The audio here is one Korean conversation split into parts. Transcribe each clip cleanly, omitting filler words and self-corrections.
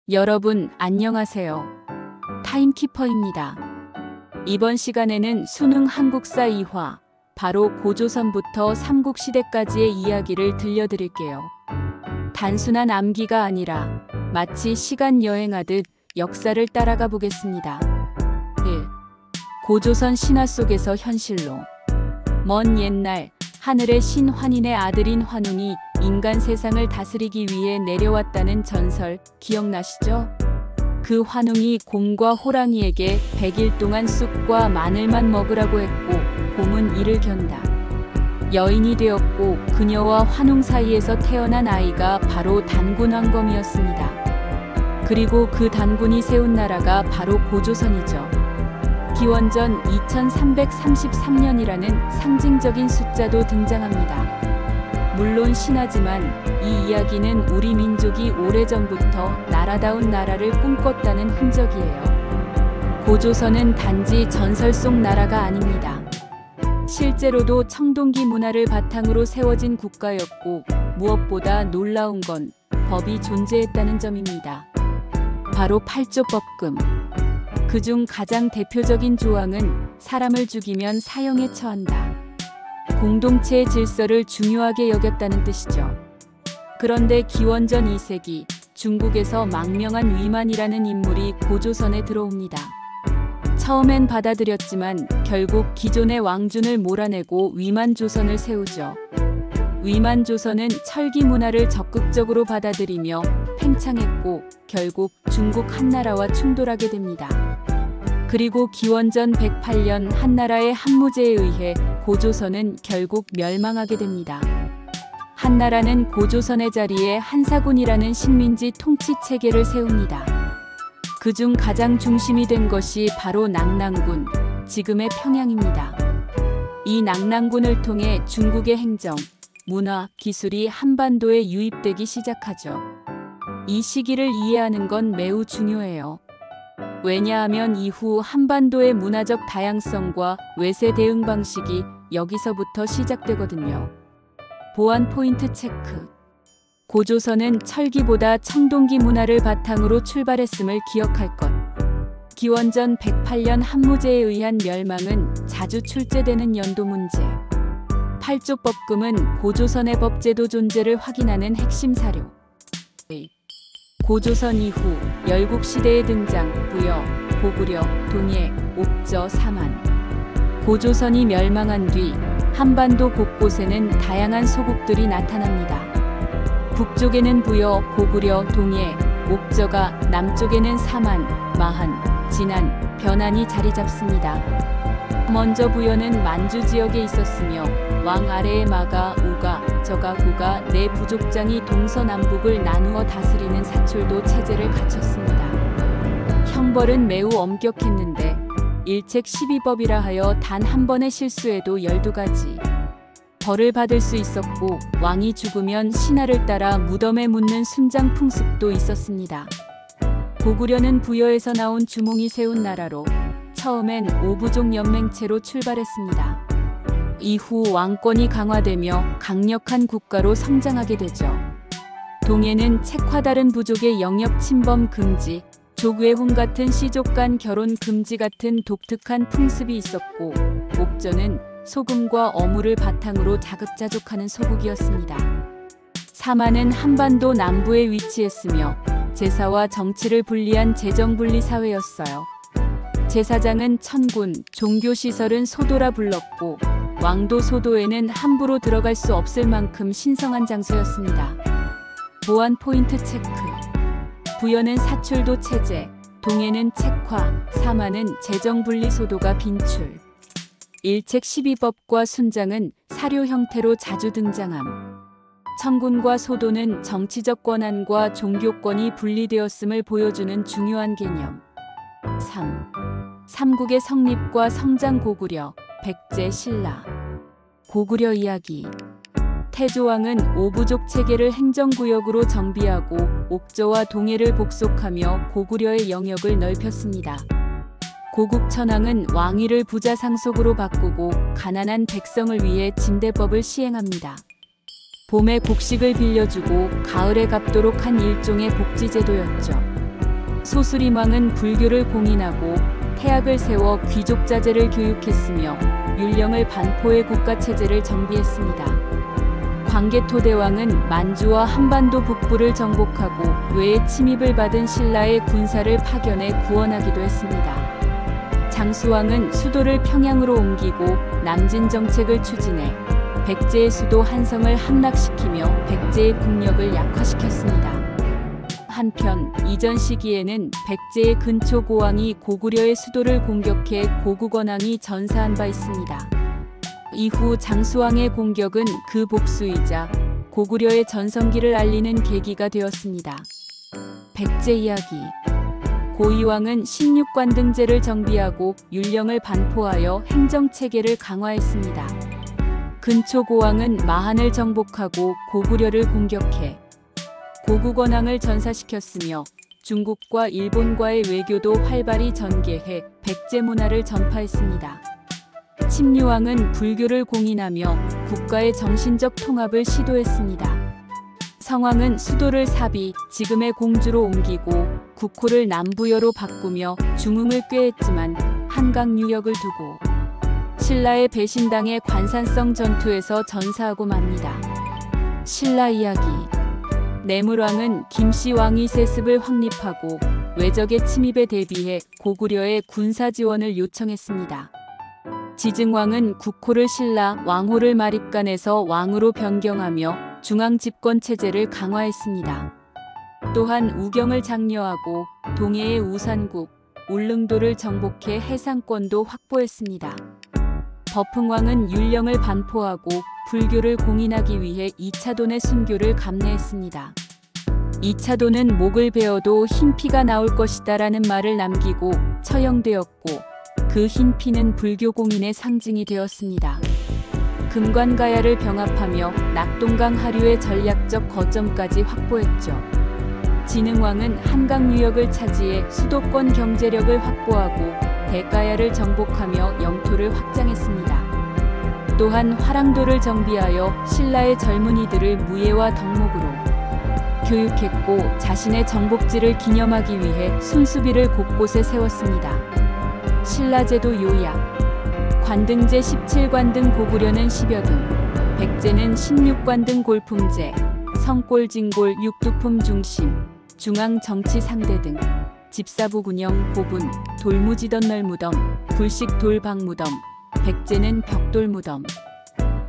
여러분 안녕하세요. 타임키퍼입니다. 이번 시간에는 수능 한국사 2화, 바로 고조선부터 삼국시대까지의 이야기를 들려드릴게요. 단순한 암기가 아니라 마치 시간 여행하듯 역사를 따라가 보겠습니다. 1. 고조선 신화 속에서 현실로. 먼 옛날 하늘의 신 환인의 아들인 환웅이 인간 세상을 다스리기 위해 내려왔다는 전설 기억나시죠? 그 환웅이 곰과 호랑이에게 100일 동안 쑥과 마늘만 먹으라고 했고 곰은 이를 견다 여인이 되었고 그녀와 환웅 사이에서 태어난 아이가 바로 단군 왕검이었습니다. 그리고 그 단군이 세운 나라가 바로 고조선이죠. 기원전 2333년이라는 상징적인 숫자도 등장합니다. 물론 신화지만 이 이야기는 우리 민족이 오래전부터 나라다운 나라를 꿈꿨다는 흔적이에요. 고조선은 단지 전설 속 나라가 아닙니다. 실제로도 청동기 문화를 바탕으로 세워진 국가였고 무엇보다 놀라운 건 법이 존재했다는 점입니다. 바로 8조 법금. 그중 가장 대표적인 조항은 사람을 죽이면 사형에 처한다. 공동체의 질서를 중요하게 여겼다는 뜻이죠. 그런데 기원전 2세기 중국에서 망명한 위만이라는 인물이 고조선에 들어옵니다. 처음엔 받아들였지만 결국 기존의 왕준을 몰아내고 위만조선을 세우죠. 위만조선은 철기 문화를 적극적으로 받아들이며 팽창했고 결국 중국 한나라와 충돌하게 됩니다. 그리고 기원전 108년 한나라의 한무제에 의해 고조선은 결국 멸망하게 됩니다. 한나라는 고조선의 자리에 한사군이라는 식민지 통치 체계를 세웁니다. 그중 가장 중심이 된 것이 바로 낙랑군, 지금의 평양입니다. 이 낙랑군을 통해 중국의 행정, 문화, 기술이 한반도에 유입되기 시작하죠. 이 시기를 이해하는 건 매우 중요해요. 왜냐하면 이후 한반도의 문화적 다양성과 외세 대응 방식이 여기서부터 시작되거든요. 보안 포인트 체크. 고조선은 철기보다 청동기 문화를 바탕으로 출발했음을 기억할 것. 기원전 108년 한무제에 의한 멸망은 자주 출제되는 연도 문제. 8조 법금은 고조선의 법제도 존재를 확인하는 핵심 사료. 고조선 이후 열국시대의 등장, 부여, 고구려, 동해, 옥저, 사만. 고조선이 멸망한 뒤 한반도 곳곳에는 다양한 소국들이 나타납니다. 북쪽에는 부여, 고구려, 동해, 옥저가, 남쪽에는 사만, 마한, 진안, 변안이 자리 잡습니다. 먼저 부여는 만주 지역에 있었으며 왕 아래에 마가, 우가, 저가, 구가 네 부족장이 동서남북을 나누어 다스리는 사출도 체제를 갖췄습니다. 형벌은 매우 엄격했는데 일책 12법이라 하여 단 한 번의 실수에도 12가지 벌을 받을 수 있었고 왕이 죽으면 신하를 따라 무덤에 묻는 순장 풍습도 있었습니다. 고구려는 부여에서 나온 주몽이 세운 나라로 처음엔 오부족 연맹체로 출발했습니다. 이후 왕권이 강화되며 강력한 국가로 성장하게 되죠. 동해는 책화 다른 부족의 영역 침범 금지, 족외혼 같은 씨족 간 결혼 금지 같은 독특한 풍습이 있었고 옥저는 소금과 어물을 바탕으로 자급자족하는 소국이었습니다. 사만은 한반도 남부에 위치했으며 제사와 정치를 분리한 재정분리 사회였어요. 제사장은 천군, 종교시설은 소도라 불렀고 왕도 소도에는 함부로 들어갈 수 없을 만큼 신성한 장소였습니다. 보안 포인트 체크. 부여는 사출도 체제, 동해는 책화, 사만은 재정분리 소도가 빈출. 일책 12법과 순장은 사료 형태로 자주 등장함. 천군과 소도는 정치적 권한과 종교권이 분리되었음을 보여주는 중요한 개념. 3. 삼국의 성립과 성장. 고구려, 백제, 신라. 고구려 이야기. 태조왕은 오부족 체계를 행정구역으로 정비하고 옥저와 동해를 복속하며 고구려의 영역을 넓혔습니다. 고국천왕은 왕위를 부자 상속으로 바꾸고 가난한 백성을 위해 진대법을 시행합니다. 봄에 곡식을 빌려주고 가을에 갚도록 한 일종의 복지제도였죠. 소수림왕은 불교를 공인하고 태학을 세워 귀족 자제를 교육했으며 율령을 반포해 국가체제를 정비했습니다. 광개토대왕은 만주와 한반도 북부를 정복하고 외의 침입을 받은 신라의 군사를 파견해 구원하기도 했습니다. 장수왕은 수도를 평양으로 옮기고 남진 정책을 추진해 백제의 수도 한성을 함락시키며 백제의 국력을 약화시켰습니다. 한편 이전 시기에는 백제의 근초 고왕이 고구려의 수도를 공격해 고구건왕이 전사한 바 있습니다. 이후 장수왕의 공격은 그 복수이자 고구려의 전성기를 알리는 계기가 되었습니다. 백제 이야기. 고이왕은 16관등제를 정비하고 율령을 반포하여 행정체계를 강화했습니다. 근초고왕은 마한을 정복하고 고구려를 공격해 고구건왕을 전사시켰으며 중국과 일본과의 외교도 활발히 전개해 백제 문화를 전파했습니다. 침류왕은 불교를 공인하며 국가의 정신적 통합을 시도했습니다. 성왕은 수도를 사비, 지금의 공주로 옮기고 국호를 남부여로 바꾸며 중흥을 꾀했지만 한강 유역을 두고 신라의 배신당해 관산성 전투에서 전사하고 맙니다. 신라 이야기. 내물왕은 김씨왕이 세습을 확립하고 외적의 침입에 대비해 고구려의 군사 지원을 요청했습니다. 지증왕은 국호를 신라, 왕호를 마립간에서 왕으로 변경하며 중앙 집권 체제를 강화했습니다. 또한 우경을 장려하고 동해의 우산국, 울릉도를 정복해 해상권도 확보했습니다. 버풍왕은 율령을 반포하고 불교를 공인하기 위해 이차돈의 순교를 감내했습니다. 이차돈은 목을 베어도 흰 피가 나올 것이다 라는 말을 남기고 처형되었고 그 흰 피는 불교 공인의 상징이 되었습니다. 금관가야를 병합하며 낙동강 하류의 전략적 거점까지 확보했죠. 진흥왕은 한강 유역을 차지해 수도권 경제력을 확보하고 대가야를 정복하며 영토를 확장했습니다. 또한 화랑도를 정비하여 신라의 젊은이들을 무예와 덕목으로 교육했고 자신의 정복지를 기념하기 위해 순수비를 곳곳에 세웠습니다. 신라제도 요약. 관등제 17관등 고구려는 10여 등, 백제는 16관등 골품제, 성골 진골 육두품 중심, 중앙 정치 상대 등, 집사부 군영 고분, 돌무지던 널무덤, 불식 돌박무덤, 백제는 벽돌무덤.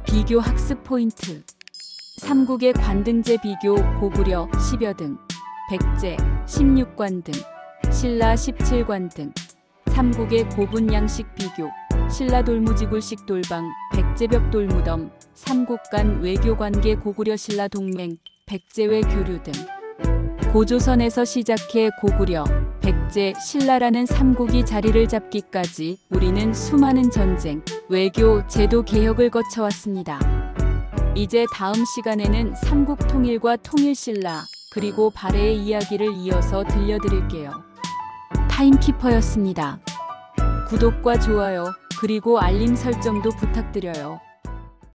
비교 학습 포인트. 삼국의 관등제 비교 고구려 10여 등, 백제 16관등, 신라 17관등. 삼국의 고분 양식 비교, 신라 돌무지굴식 돌방, 백제벽 돌무덤, 삼국 간 외교관계 고구려 신라 동맹, 백제외 교류 등. 고조선에서 시작해 고구려, 백제, 신라라는 삼국이 자리를 잡기까지 우리는 수많은 전쟁, 외교, 제도 개혁을 거쳐왔습니다. 이제 다음 시간에는 삼국 통일과 통일신라, 그리고 발해의 이야기를 이어서 들려드릴게요. 타임키퍼였습니다. 구독과 좋아요, 그리고 알림 설정도 부탁드려요.